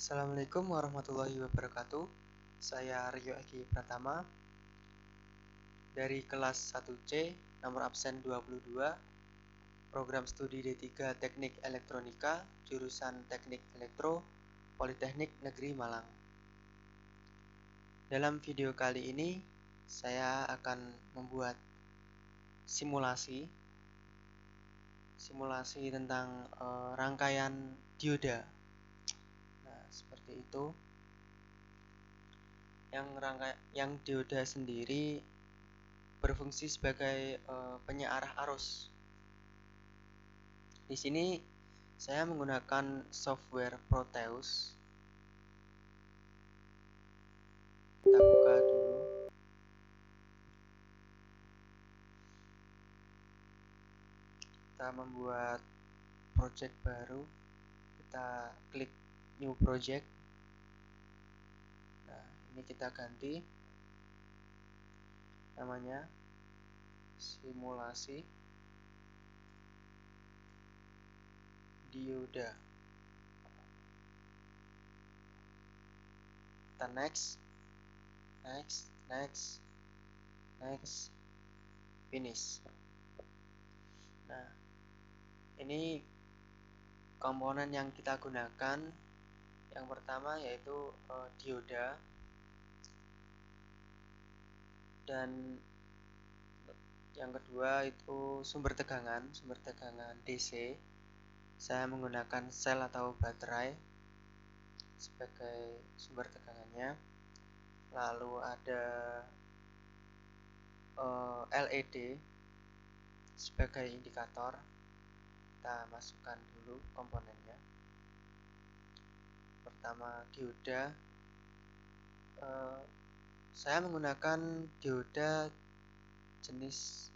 Assalamualaikum warahmatullahi wabarakatuh. Saya Aryo Egi Pratama dari kelas 1C, nomor absen 22, program studi D3 Teknik Elektronika, jurusan Teknik Elektro, Politeknik Negeri Malang. Dalam video kali ini, saya akan membuat simulasi tentang rangkaian dioda. Nah, seperti itu. Yang dioda sendiri berfungsi sebagai penyearah arus. Di sini saya menggunakan software Proteus. Kita buka dulu. Kita membuat project baru. Kita klik new project. Nah, ini kita ganti namanya simulasi dioda. Kita next, finish. Nah, ini komponen yang kita gunakan. Yang pertama yaitu dioda, dan yang kedua itu sumber tegangan DC. Saya menggunakan sel atau baterai sebagai sumber tegangannya. Lalu ada LED sebagai indikator. Kita masukkan dulu komponennya. Pertama dioda, saya menggunakan dioda jenis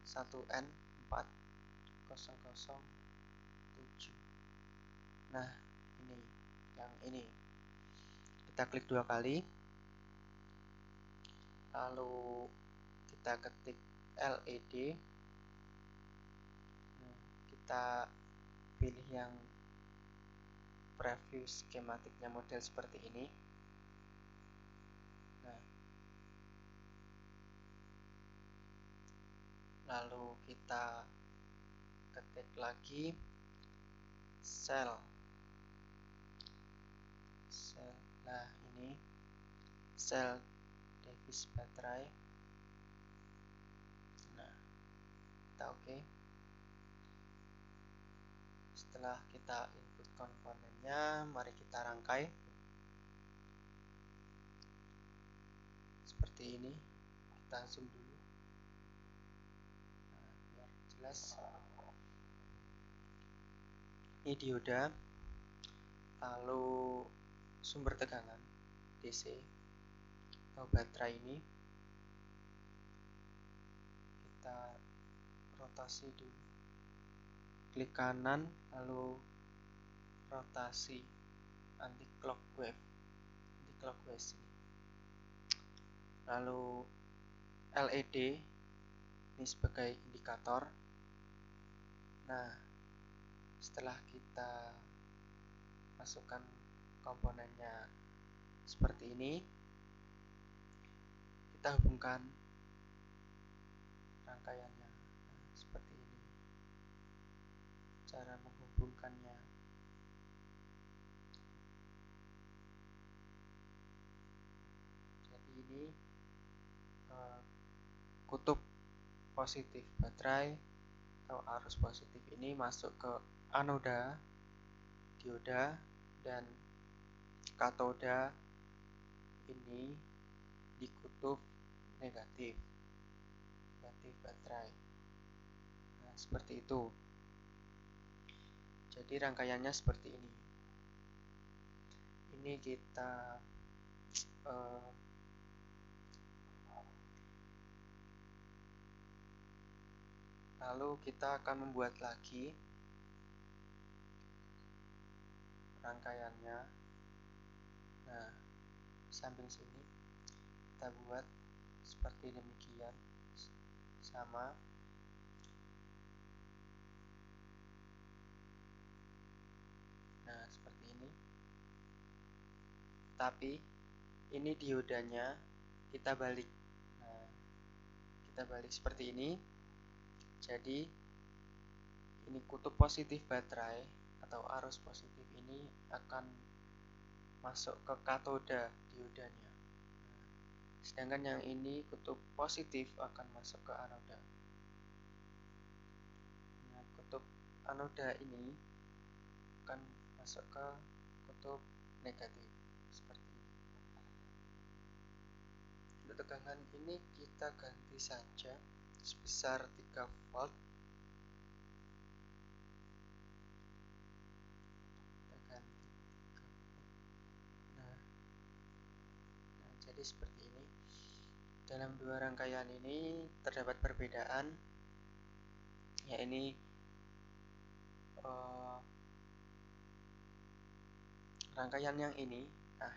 1N4007. Nah, yang ini kita klik 2 kali, lalu kita ketik LED. Kita pilih yang preview skematiknya model seperti ini. Nah, lalu kita ketik lagi sel. Nah, ini sel device baterai. Nah, kita oke. Setelah kita input komponennya, mari kita rangkai seperti ini. Kita zoom dulu. Nah, biar jelas. Ini dioda, lalu sumber tegangan DC atau baterai ini. Kita rotasi dulu, klik kanan, lalu rotasi anti clockwise ini. Lalu LED ini sebagai indikator. Nah, setelah kita masukkan komponennya seperti ini, kita hubungkan rangkaiannya. Nah, seperti ini cara menghubungkannya. Jadi ini kutub positif baterai atau arus positif ini masuk ke anoda dioda, dan katoda ini di kutub negatif baterai. Nah, seperti itu. Jadi rangkaiannya seperti ini. Ini kita lalu kita akan membuat lagi rangkaiannya. Nah, samping sini kita buat seperti demikian, sama. Nah, seperti ini. tetapi ini diodanya kita balik. Nah, kita balik seperti ini. Jadi ini kutub positif baterai atau arus positif ini akan masuk ke katoda diodanya. Sedangkan yang ini kutub positif akan masuk ke anoda. Nah, kutub anoda ini akan masuk ke kutub negatif seperti ini. Untuk tegangan ini kita ganti saja sebesar 3 volt. Kita ganti 3 volt. Nah, jadi seperti ini. Dalam dua rangkaian ini terdapat perbedaan, ya ini rangkaian yang ini, nah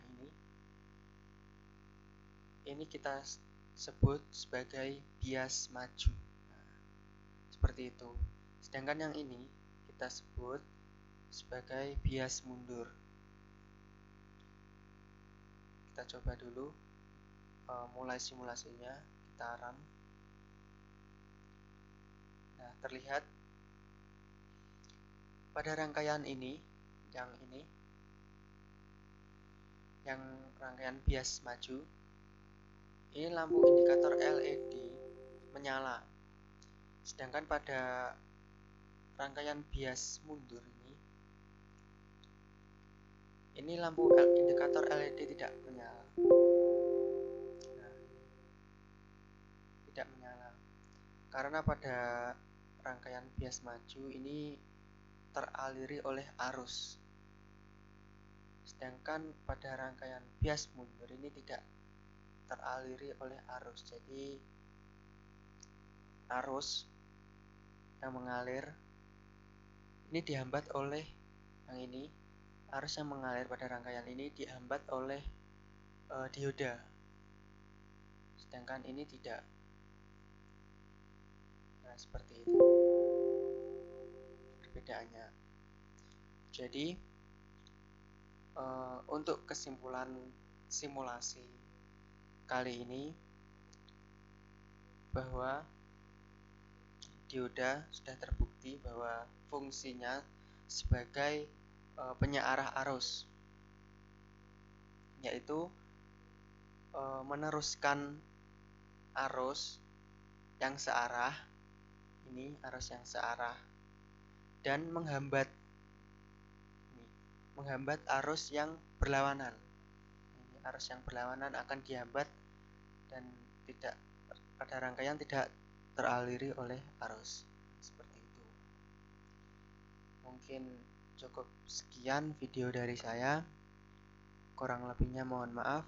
ini kita sebut sebagai bias maju. Nah, seperti itu. Sedangkan yang ini kita sebut sebagai bias mundur. Kita coba dulu mulai simulasinya, kita run. Nah, terlihat pada rangkaian ini, yang rangkaian bias maju, ini lampu indikator LED menyala. Sedangkan pada rangkaian bias mundur ini lampu indikator LED tidak menyala. Nah, tidak menyala karena pada rangkaian bias maju ini teraliri oleh arus. Sedangkan pada rangkaian bias mundur ini tidak teraliri oleh arus. Jadi arus yang mengalir ini dihambat oleh yang ini. Arus yang mengalir pada rangkaian ini dihambat oleh dioda. Sedangkan ini tidak. Nah, seperti itu perbedaannya. Jadi untuk kesimpulan simulasi kali ini bahwa dioda sudah terbukti bahwa fungsinya sebagai penyearah arus, yaitu meneruskan arus yang searah, ini arus yang searah, dan menghambat arus yang berlawanan. Ini arus yang berlawanan akan dihambat dan tidak pada rangkaian tidak teraliri oleh arus. Seperti itu. Mungkin cukup sekian video dari saya. Kurang lebihnya mohon maaf.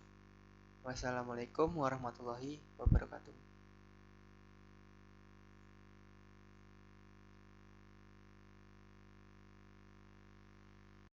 Wassalamualaikum warahmatullahi wabarakatuh.